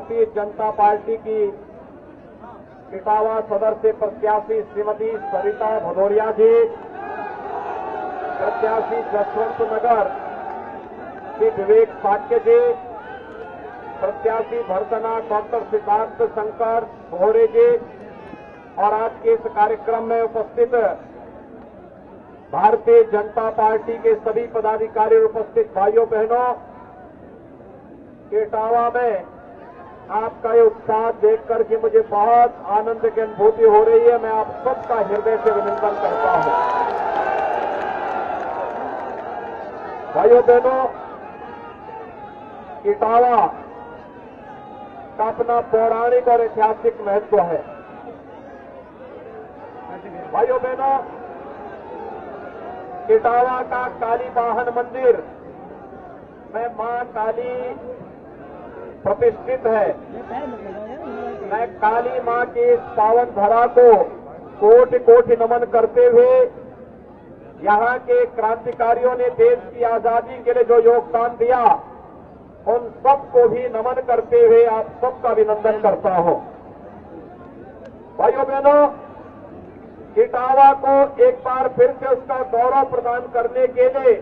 Bharatiya Janata party की इटावा सदर से प्रत्याशी श्रीमती सरिता भदौरिया जी, प्रत्याशी जसवंत नगर श्री विवेक साक्य जी, प्रत्याशी भरतना डॉक्टर सिद्धार्थ शंकर भोरे जी और आज के इस कार्यक्रम में उपस्थित भारतीय जनता पार्टी के सभी पदाधिकारी और उपस्थित भाइयों बहनों, इटावा में आपका ये उत्साह देख करके मुझे बहुत आनंद की अनुभूति हो रही है। मैं आप सबका हृदय से अभिनंदन करता हूं। भाइयों बहनों, इटावा का अपना पौराणिक और ऐतिहासिक महत्व है। भाइयों बहनों, इटावा का काली वाहन मंदिर में मां काली प्रतिष्ठित है। मैं काली मां की इस पावन धरा को कोटि कोटि नमन करते हुए यहां के क्रांतिकारियों ने देश की आजादी के लिए जो योगदान दिया, उन सबको भी नमन करते हुए आप सबका अभिनंदन करता हूं। भाइयों बहनों, इटावा को एक बार फिर से उसका गौरव प्रदान करने के लिए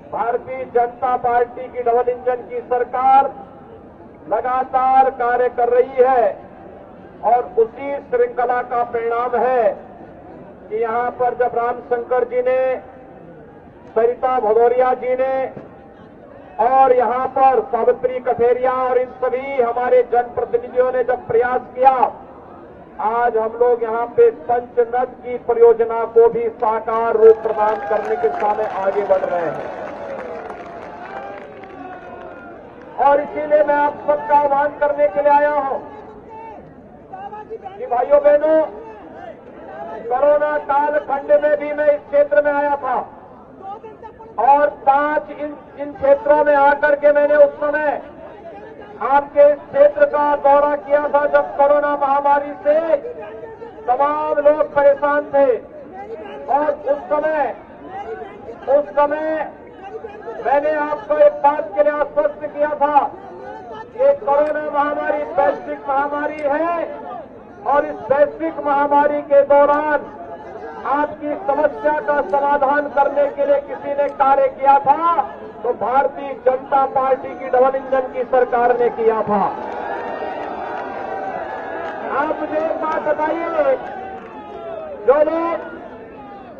भारतीय जनता पार्टी की डबल इंजन की सरकार लगातार कार्य कर रही है और उसी श्रृंखला का परिणाम है कि यहां पर जब रामशंकर जी ने, सरिता भदौरिया जी ने और यहां पर सावित्री कठेरिया और इन सभी हमारे जनप्रतिनिधियों ने जब प्रयास किया, आज हम लोग यहां पे पंचनद की परियोजना को भी साकार रूप प्रदान करने के सामने आगे बढ़ रहे हैं। और इसीलिए मैं आप सबका आह्वान करने के लिए आया हूं कि भाइयों बहनों, कोरोना काल खंड में भी मैं इस क्षेत्र में आया था और 5 इन क्षेत्रों में आकर के मैंने उस समय आपके इस क्षेत्र का दौरा किया था जब कोरोना महामारी से तमाम लोग परेशान थे। और उस समय मैंने आपको एक बात के लिए आश्वस्त किया था कि कोरोना महामारी वैश्विक महामारी है और इस वैश्विक महामारी के दौरान आपकी समस्या का समाधान करने के लिए किसी ने कार्य किया था तो भारतीय जनता पार्टी की डबल इंजन की सरकार ने किया था। आप मुझे एक बात बताइए, जो लोग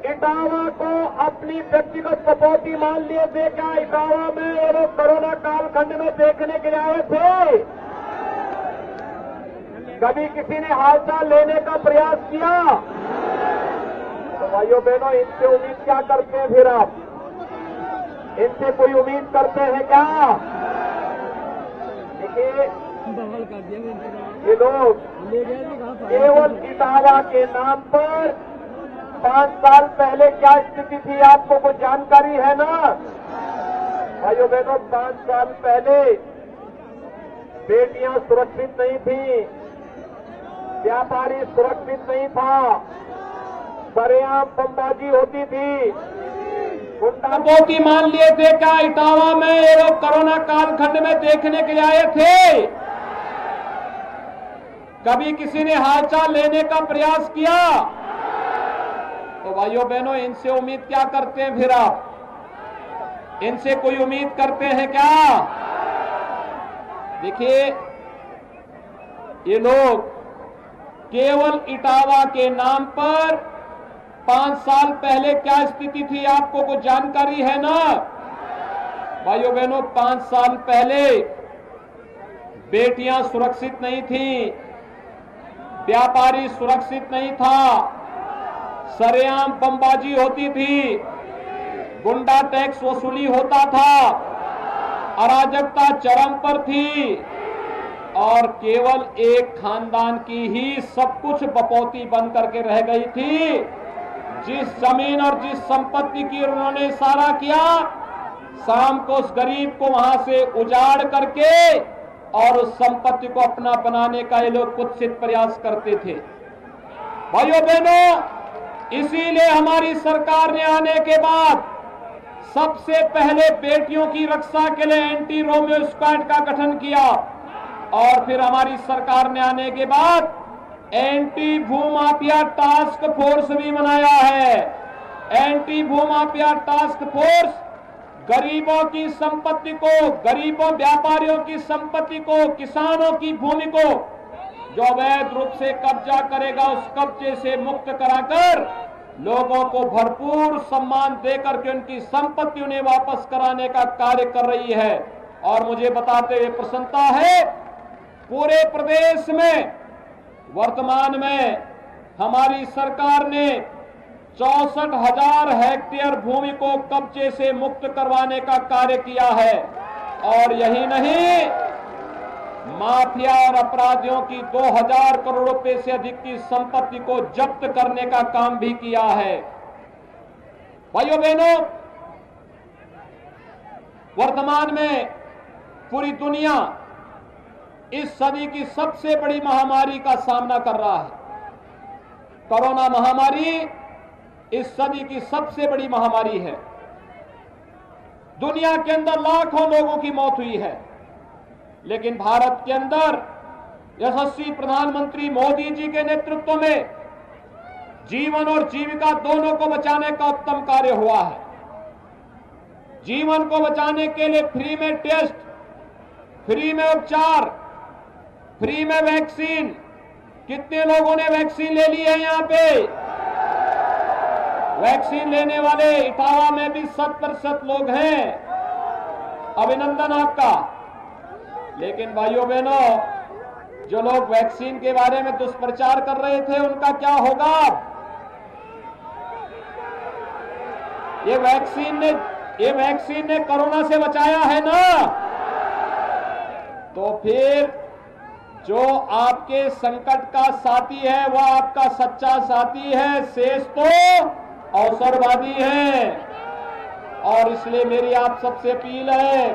इटावा को अपनी व्यक्तिगत कपौती मान लिए थे, क्या इटावा में ये लोग कोरोना कालखंड में देखने के लिए आए थे? कभी किसी ने हालचाल लेने का प्रयास किया? तो भाइयों बहनों, इनसे उम्मीद क्या करते हैं फिर आप? इनसे कोई उम्मीद करते हैं क्या? देखिए, ये लोग केवल इटावा के नाम पर 5 साल पहले क्या स्थिति थी आपको कुछ जानकारी है ना? भाइयों बहनों, 5 साल पहले बेटियां सुरक्षित नहीं थी, व्यापारी सुरक्षित नहीं था, सरेआम बमबाजी होती थी, गुंडागर्दी मान लिए थे। क्या इटावा में ये लोग कोरोना कालखंड में देखने के लिए आए थे? कभी किसी ने हालचाल लेने का प्रयास किया? तो भाइयों बहनों, इनसे उम्मीद क्या करते हैं फिर आप? इनसे कोई उम्मीद करते हैं क्या? देखिए, ये लोग केवल इटावा के नाम पर 5 साल पहले क्या स्थिति थी आपको कुछ जानकारी है ना? भाइयों बहनों, 5 साल पहले बेटियां सुरक्षित नहीं थी, व्यापारी सुरक्षित नहीं था, सरेआम बमबाजी होती थी, गुंडा टैक्स वसूली होता था, अराजकता चरम पर थी और केवल एक खानदान की ही सब कुछ बपौती बन करके रह गई थी। जिस जमीन और जिस संपत्ति की उन्होंने इशारा किया, शाम को उस गरीब को वहां से उजाड़ करके और उस संपत्ति को अपना बनाने का ये लोग कुत्सित प्रयास करते थे। भाइयों बहनों, इसीलिए हमारी सरकार ने आने के बाद सबसे पहले बेटियों की रक्षा के लिए एंटी रोमियो स्क्वाड का गठन किया। और फिर हमारी सरकार ने आने के बाद एंटी भूमाफिया टास्क फोर्स भी बनाया है। एंटी भूमाफिया टास्क फोर्स गरीबों की संपत्ति को, गरीबों व्यापारियों की संपत्ति को, किसानों की भूमि को जो अवैध रूप से कब्जा करेगा उस कब्जे से मुक्त कराकर लोगों को भरपूर सम्मान देकर के उनकी संपत्ति उन्हें वापस कराने का कार्य कर रही है। और मुझे बताते हुए प्रसन्नता है, पूरे प्रदेश में वर्तमान में हमारी सरकार ने 64,000 हेक्टेयर भूमि को कब्जे से मुक्त करवाने का कार्य किया है। और यही नहीं, माफिया और अपराधियों की 2,000 करोड़ रुपए से अधिक की संपत्ति को जब्त करने का काम भी किया है। भाइयों बहनों, वर्तमान में पूरी दुनिया इस सदी की सबसे बड़ी महामारी का सामना कर रहा है। कोरोना महामारी इस सदी की सबसे बड़ी महामारी है। दुनिया के अंदर लाखों लोगों की मौत हुई है, लेकिन भारत के अंदर यशस्वी प्रधानमंत्री मोदी जी के नेतृत्व में जीवन और जीविका दोनों को बचाने का उत्तम कार्य हुआ है। जीवन को बचाने के लिए फ्री में टेस्ट, फ्री में उपचार, फ्री में वैक्सीन। कितने लोगों ने वैक्सीन ले ली है? यहां पे वैक्सीन लेने वाले इटावा में भी 70% लोग हैं। अभिनंदन आपका। लेकिन भाइयों बहनों, जो लोग वैक्सीन के बारे में दुष्प्रचार कर रहे थे उनका क्या होगा? ये वैक्सीन ने कोरोना से बचाया है ना? तो फिर जो आपके संकट का साथी है वह आपका सच्चा साथी है, शेष तो अवसरवादी है। और इसलिए मेरी आप सबसे अपील है,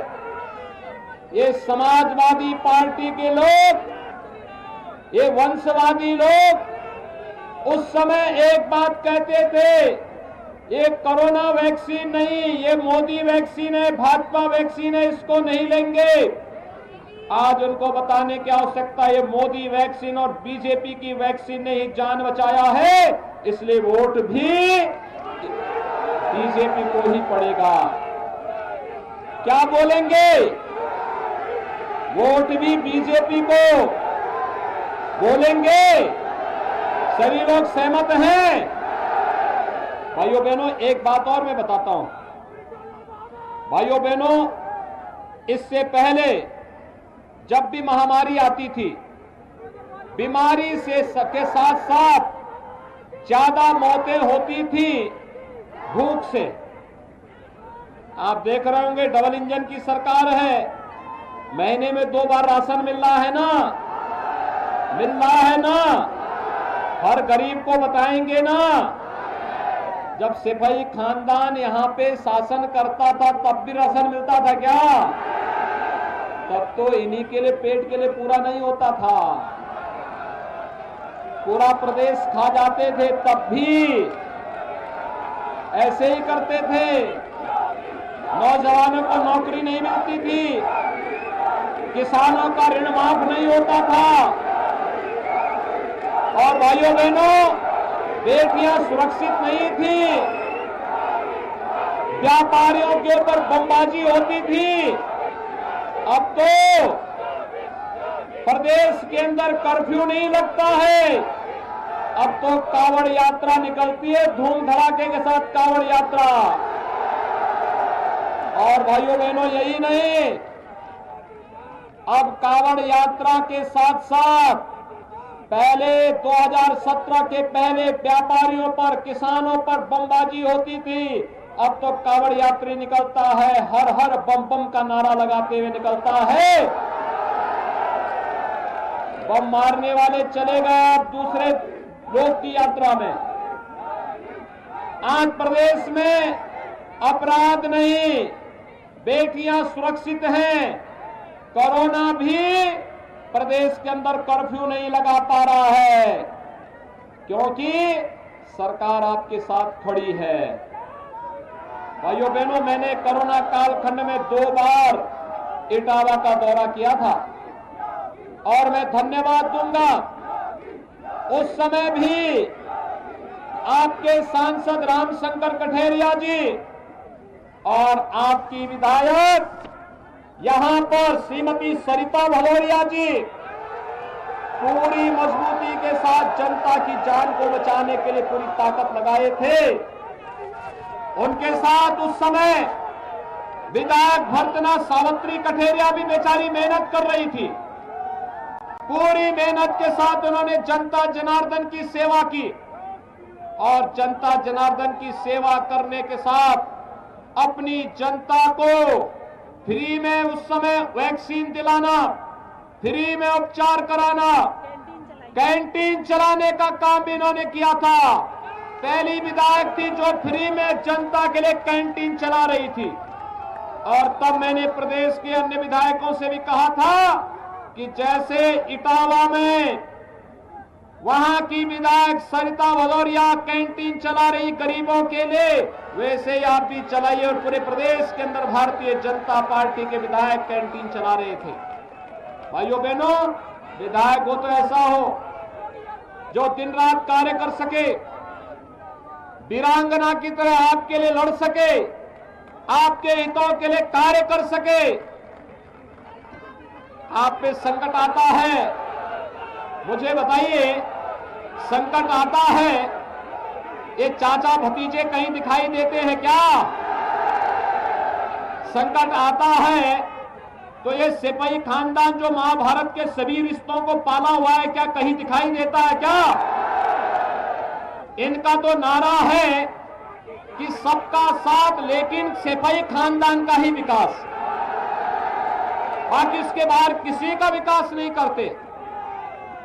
ये समाजवादी पार्टी के लोग, ये वंशवादी लोग उस समय एक बात कहते थे, ये कोरोना वैक्सीन नहीं, ये मोदी वैक्सीन है, भाजपा वैक्सीन है, इसको नहीं लेंगे। आज उनको बताने की आवश्यकता है, ये मोदी वैक्सीन और बीजेपी की वैक्सीन ने ही जान बचाया है, इसलिए वोट भी बीजेपी को ही पड़ेगा। क्या बोलेंगे? वोट भी बीजेपी को बोलेंगे। सभी लोग सहमत हैं? भाइयों बहनों, एक बात और मैं बताता हूं। भाइयों बहनों, इससे पहले जब भी महामारी आती थी, बीमारी से के साथ साथ ज्यादा मौतें होती थी भूख से। आप देख रहे होंगे, डबल इंजन की सरकार है, महीने में 2 बार राशन मिल रहा है ना? मिल रहा है ना? हर गरीब को बताएंगे ना? जब सिपाही खानदान यहां पे शासन करता था तब भी राशन मिलता था क्या? तब तो इन्हीं के लिए, पेट के लिए पूरा नहीं होता था, पूरा प्रदेश खा जाते थे। तब भी ऐसे ही करते थे, नौजवानों को नौकरी नहीं मिलती थी, किसानों का ऋण माफ नहीं होता था, और भाइयों बहनों, बेटियां सुरक्षित नहीं थी, व्यापारियों के ऊपर बमबाजी होती थी। अब तो प्रदेश के अंदर कर्फ्यू नहीं लगता है, अब तो कांवड़ यात्रा निकलती है, धूम धड़ाके के साथ कांवड़ यात्रा। और भाइयों बहनों, यही नहीं, अब कांवड़ यात्रा के साथ साथ पहले 2017 के पहले व्यापारियों पर, किसानों पर बमबाजी होती थी, अब तो कांवड़ यात्री निकलता है, हर हर बम बम का नारा लगाते हुए निकलता है। बम मारने वाले चले गए अब दूसरे लोग की यात्रा में। आज प्रदेश में अपराध नहीं, बेटियां सुरक्षित हैं। कोरोना भी प्रदेश के अंदर कर्फ्यू नहीं लगा पा रहा है, क्योंकि सरकार आपके साथ खड़ी है। भाइयों बहनों, मैंने कोरोना कालखंड में 2 बार इटावा का दौरा किया था। और मैं धन्यवाद दूंगा उस समय भी आपके सांसद रामशंकर कठेरिया जी और आपकी विधायक यहां पर श्रीमती सरिता भदौरिया जी पूरी मजबूती के साथ जनता की जान को बचाने के लिए पूरी ताकत लगाए थे। उनके साथ उस समय विधायक भर्तना सावित्री कठेरिया भी बेचारी मेहनत कर रही थी। पूरी मेहनत के साथ उन्होंने जनता जनार्दन की सेवा की और जनता जनार्दन की सेवा करने के साथ अपनी जनता को फ्री में उस समय वैक्सीन दिलाना, फ्री में उपचार कराना, कैंटीन चलाने का काम भी इन्होंने किया था। पहली विधायक थी जो फ्री में जनता के लिए कैंटीन चला रही थी। और तब मैंने प्रदेश के अन्य विधायकों से भी कहा था कि जैसे इटावा में वहां की विधायक सरिता भदौरिया कैंटीन चला रही गरीबों के लिए, वैसे ही आप भी चलाइए। और पूरे प्रदेश के अंदर भारतीय जनता पार्टी के विधायक कैंटीन चला रहे थे। भाइयों बहनों, विधायक हो तो ऐसा हो जो दिन रात कार्य कर सके, वीरांगना की तरह आपके लिए लड़ सके, आपके हितों के लिए कार्य कर सके। आप पे संकट आता है, मुझे बताइए, संकट आता है, ये चाचा भतीजे कहीं दिखाई देते हैं क्या? संकट आता है तो ये सिपाही खानदान जो महाभारत के सभी रिश्तों को पाला हुआ है, क्या कहीं दिखाई देता है क्या? इनका तो नारा है कि सबका साथ लेकिन सिपाही खानदान का ही विकास, बाकी इसके बाहर किसी का विकास नहीं करते।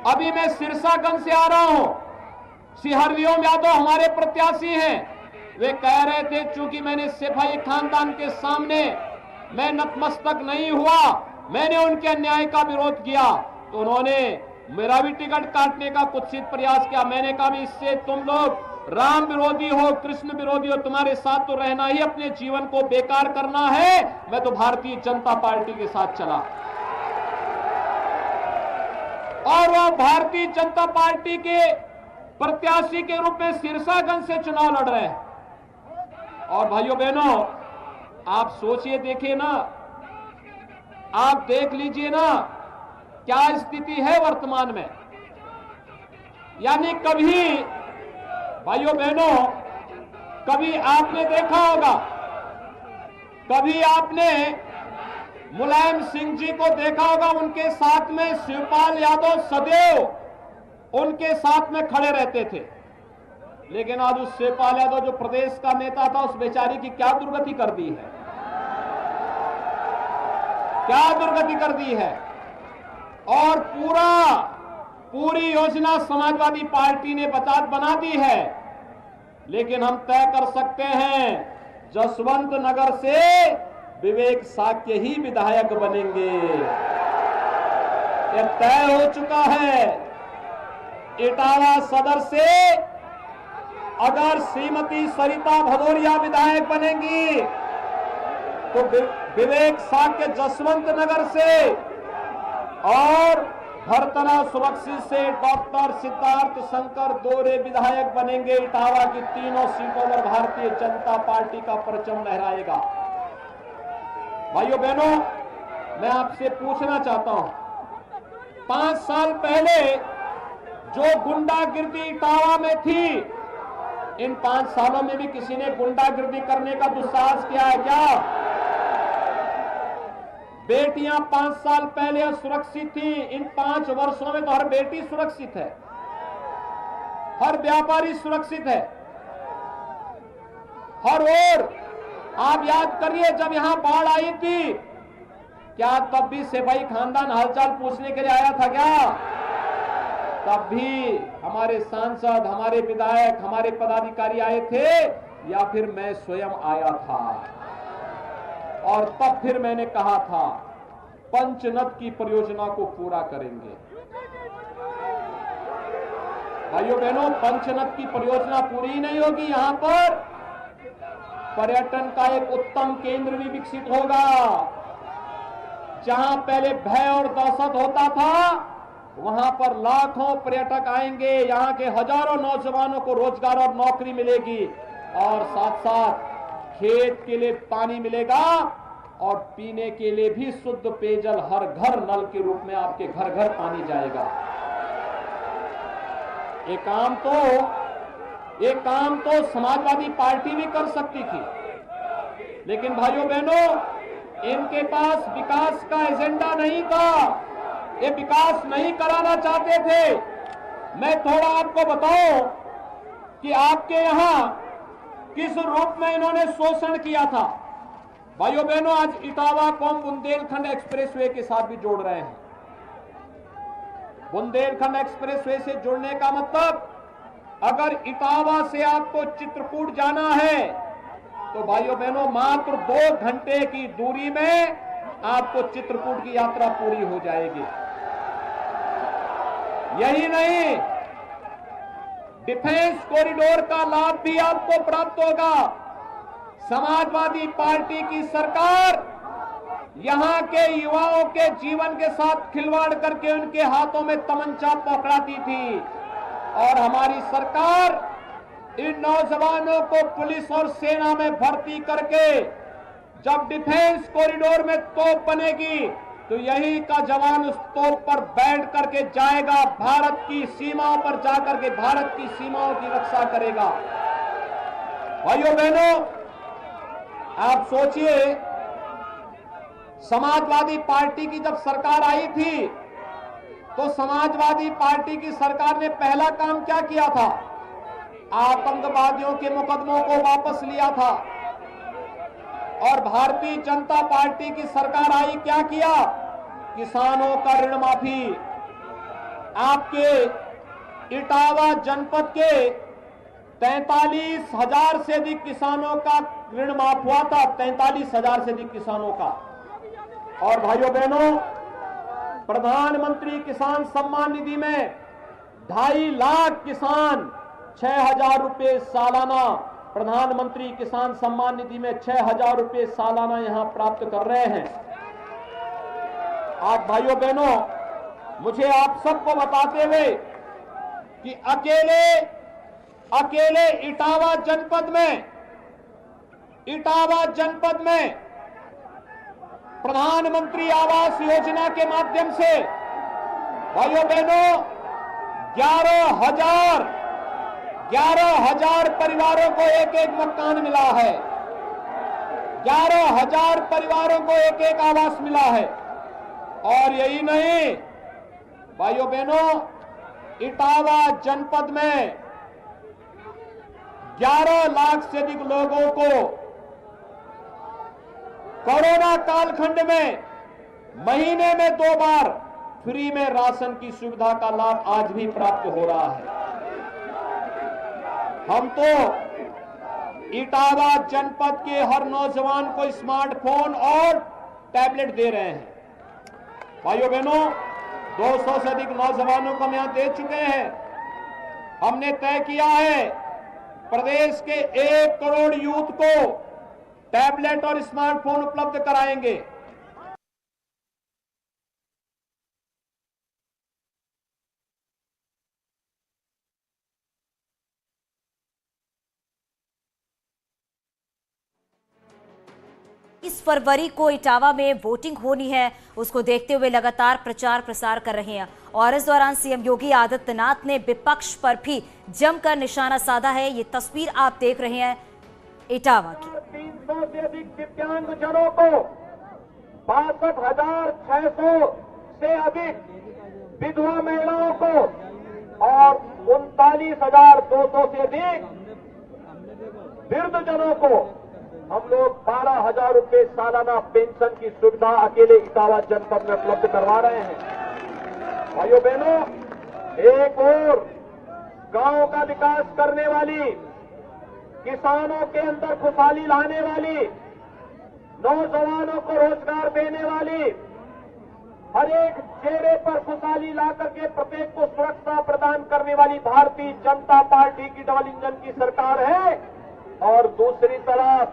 अभी मैं सिरसागंज से आ रहा हूं, श्री हरविओम यादव हमारे प्रत्याशी हैं, वे कह रहे थे चूंकि मैंने सिपाही खानदान के सामने मैं नतमस्तक नहीं हुआ, मैंने उनके अन्याय का विरोध किया, तो उन्होंने मेरा भी टिकट काटने का कुत्सित प्रयास किया। मैंने कहा भी इससे तुम लोग राम विरोधी हो, कृष्ण विरोधी हो, तुम्हारे साथ तो रहना ही अपने जीवन को बेकार करना है। मैं तो भारतीय जनता पार्टी के साथ चला और वह भारतीय जनता पार्टी के प्रत्याशी के रूप में सिरसागंज से चुनाव लड़ रहे हैं। और भाइयों बहनों, आप सोचिए, देखिए ना, आप देख लीजिए ना क्या स्थिति है वर्तमान में। यानी कभी भाइयों बहनों, कभी आपने देखा होगा, कभी आपने मुलायम सिंह जी को देखा होगा, उनके साथ में शिवपाल यादव सदैव उनके साथ में खड़े रहते थे। लेकिन आज उस शिवपाल यादव जो प्रदेश का नेता था, उस बेचारी की क्या दुर्गति कर दी है, क्या दुर्गति कर दी है। और पूरी योजना समाजवादी पार्टी ने बना दी है। लेकिन हम तय कर सकते हैं, जसवंत नगर से विवेक साक्य ही विधायक बनेंगे, यह तय हो चुका है। इटावा सदर से अगर श्रीमती सरिता भदौरिया विधायक बनेंगी तो विवेक साक्य जसवंत नगर से और भर्तना सुरक्षित से डॉक्टर सिद्धार्थ शंकर दोरे विधायक बनेंगे। इटावा की तीनों सीटों पर भारतीय जनता पार्टी का परचम लहराएगा। भाइयों बहनों, मैं आपसे पूछना चाहता हूं, 5 साल पहले जो गुंडागिर्दी इटावा में थी, इन 5 सालों में भी किसी ने गुंडागिर्दी करने का दुस्साहस किया है क्या? बेटियां 5 साल पहले सुरक्षित थी, इन 5 वर्षों में तो हर बेटी सुरक्षित है, हर व्यापारी सुरक्षित है, हर ओर। आप याद करिए, जब यहां बाढ़ आई थी, क्या तब भी सिपाही खानदान हालचाल पूछने के लिए आया था क्या? तब भी हमारे सांसद, हमारे विधायक, हमारे पदाधिकारी आए थे, या फिर मैं स्वयं आया था? और तब फिर मैंने कहा था, पंचनद की परियोजना को पूरा करेंगे। भाइयों बहनों, पंचनद की परियोजना पूरी नहीं होगी, यहां पर पर्यटन का एक उत्तम केंद्र भी विकसित होगा। जहां पहले भय और दहशत होता था, वहां पर लाखों पर्यटक आएंगे, यहां के हजारों नौजवानों को रोजगार और नौकरी मिलेगी और साथ साथ खेत के लिए पानी मिलेगा और पीने के लिए भी शुद्ध पेयजल हर घर नल के रूप में आपके घर घर पानी जाएगा। ये काम तो समाजवादी पार्टी भी कर सकती थी, लेकिन भाइयों बहनों, इनके पास विकास का एजेंडा नहीं था, ये विकास नहीं कराना चाहते थे। मैं थोड़ा आपको बताऊं कि आपके यहां किस रूप में इन्होंने शोषण किया था। भाइयों बहनों, आज इटावा कोम बुंदेलखंड एक्सप्रेसवे के साथ भी जोड़ रहे हैं। बुंदेलखंड एक्सप्रेसवे से जुड़ने का मतलब, अगर इटावा से आपको चित्रकूट जाना है तो भाइयों बहनों मात्र 2 घंटे की दूरी में आपको चित्रकूट की यात्रा पूरी हो जाएगी। यही नहीं, डिफेंस कॉरिडोर का लाभ भी आपको प्राप्त होगा। समाजवादी पार्टी की सरकार यहां के युवाओं के जीवन के साथ खिलवाड़ करके उनके हाथों में तमंचा पकड़ाती थी और हमारी सरकार इन नौजवानों को पुलिस और सेना में भर्ती करके जब डिफेंस कॉरिडोर में तोप बनेगी तो यही का जवान उस तोप पर बैठ करके जाएगा, भारत की सीमाओं पर जाकर के भारत की सीमाओं की रक्षा करेगा। भाइयों बहनों, आप सोचिए, समाजवादी पार्टी की जब सरकार आई थी तो समाजवादी पार्टी की सरकार ने पहला काम क्या किया था? आतंकवादियों के मुकदमों को वापस लिया था। और भारतीय जनता पार्टी की सरकार आई, क्या किया? किसानों का ऋण माफी। आपके इटावा जनपद के 43,000 से अधिक किसानों का ऋण माफ हुआ था, 43,000 से अधिक किसानों का। और भाइयों बहनों, प्रधानमंत्री किसान सम्मान निधि में 2.5 लाख किसान 6,000 रुपए सालाना, प्रधानमंत्री किसान सम्मान निधि में 6,000 रुपए सालाना यहां प्राप्त कर रहे हैं। आज भाइयों बहनों, मुझे आप सबको बताते हुए कि अकेले इटावा जनपद में प्रधानमंत्री आवास योजना के माध्यम से भाइयों बहनों 11,000 परिवारों को एक मकान मिला है। 11,000 परिवारों को एक आवास मिला है। और यही नहीं भाइयों बहनों, इटावा जनपद में 11 लाख से अधिक लोगों को कोरोना कालखंड में महीने में 2 बार फ्री में राशन की सुविधा का लाभ आज भी प्राप्त हो रहा है। हम तो इटावा जनपद के हर नौजवान को स्मार्टफोन और टैबलेट दे रहे हैं। भाइयों बहनों, 200 से अधिक नौजवानों को हम यहां दे चुके हैं। हमने तय किया है प्रदेश के 1 करोड़ यूथ को टैबलेट और स्मार्टफोन उपलब्ध कराएंगे। इस फरवरी को इटावा में वोटिंग होनी है, उसको देखते हुए लगातार प्रचार प्रसार कर रहे हैं और इस दौरान सीएम योगी आदित्यनाथ ने विपक्ष पर भी जमकर निशाना साधा है। ये तस्वीर आप देख रहे हैं इटावा की। 300 से अधिक दिव्यांग जनों को 62,600 से अधिक विधवा महिलाओं को और 39,200 से अधिक वृद्ध जनों को हम लोग 12,000 रुपए सालाना पेंशन की सुविधा अकेले इटावा जनपद में उपलब्ध करवा रहे हैं। भाइयों बहनों, एक और गांव का विकास करने वाली, किसानों के अंदर खुशहाली लाने वाली, नौजवानों को रोजगार देने वाली, हर एक चेहरे पर खुशहाली ला करके प्रत्येक को सुरक्षा प्रदान करने वाली भारतीय जनता पार्टी की डबल इंजन की सरकार है। और दूसरी तरफ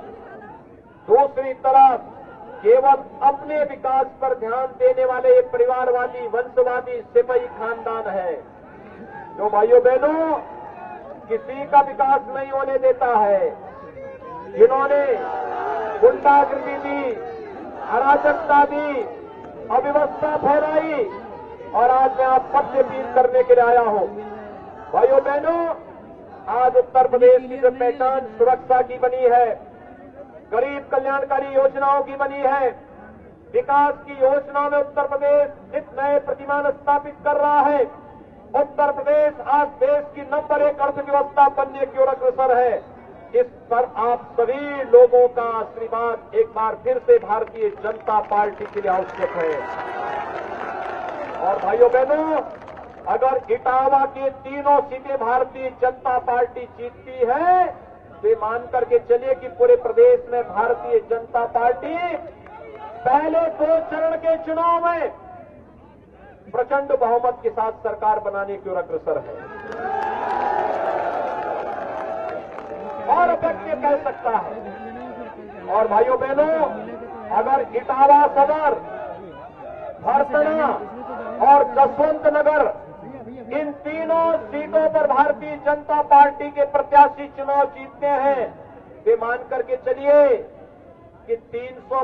केवल अपने विकास पर ध्यान देने वाले ये परिवारवादी वंशवादी सिपाही खानदान है, जो भाइयों बहनों किसी का विकास नहीं होने देता है, जिन्होंने गुंडागर्दी दी, अराजकता दी, अव्यवस्था फैलाई, और आज मैं आप सबसे अपील करने के लिए आया हूं। भाइयों बहनों, आज उत्तर प्रदेश की जो पहचान सुरक्षा की बनी है, गरीब कल्याणकारी योजनाओं की बनी है, विकास की योजनाओं में उत्तर प्रदेश जिस नए प्रतिमान स्थापित कर रहा है, उत्तर प्रदेश आज देश की नंबर 1 अर्थव्यवस्था बनने की ओर अग्रसर है। इस पर आप सभी लोगों का आशीर्वाद एक बार फिर से भारतीय जनता पार्टी के लिए आवश्यक है। और भाइयों बहनों, अगर इटावा की तीनों सीटें भारतीय जनता पार्टी जीतती है, तो ये मान करके चलिए कि पूरे प्रदेश में भारतीय जनता पार्टी पहले 2 चरण के चुनाव में प्रचंड बहुमत के साथ सरकार बनाने की ओर अग्रसर है। और व्यक्ति कह सकता है। और भाइयों बहनों, अगर इटावा सदर, भरसना और जसवंत नगर, इन तीनों सीटों पर भारतीय जनता पार्टी के प्रत्याशी चुनाव जीतते हैं, वे मान करके चलिए कि 300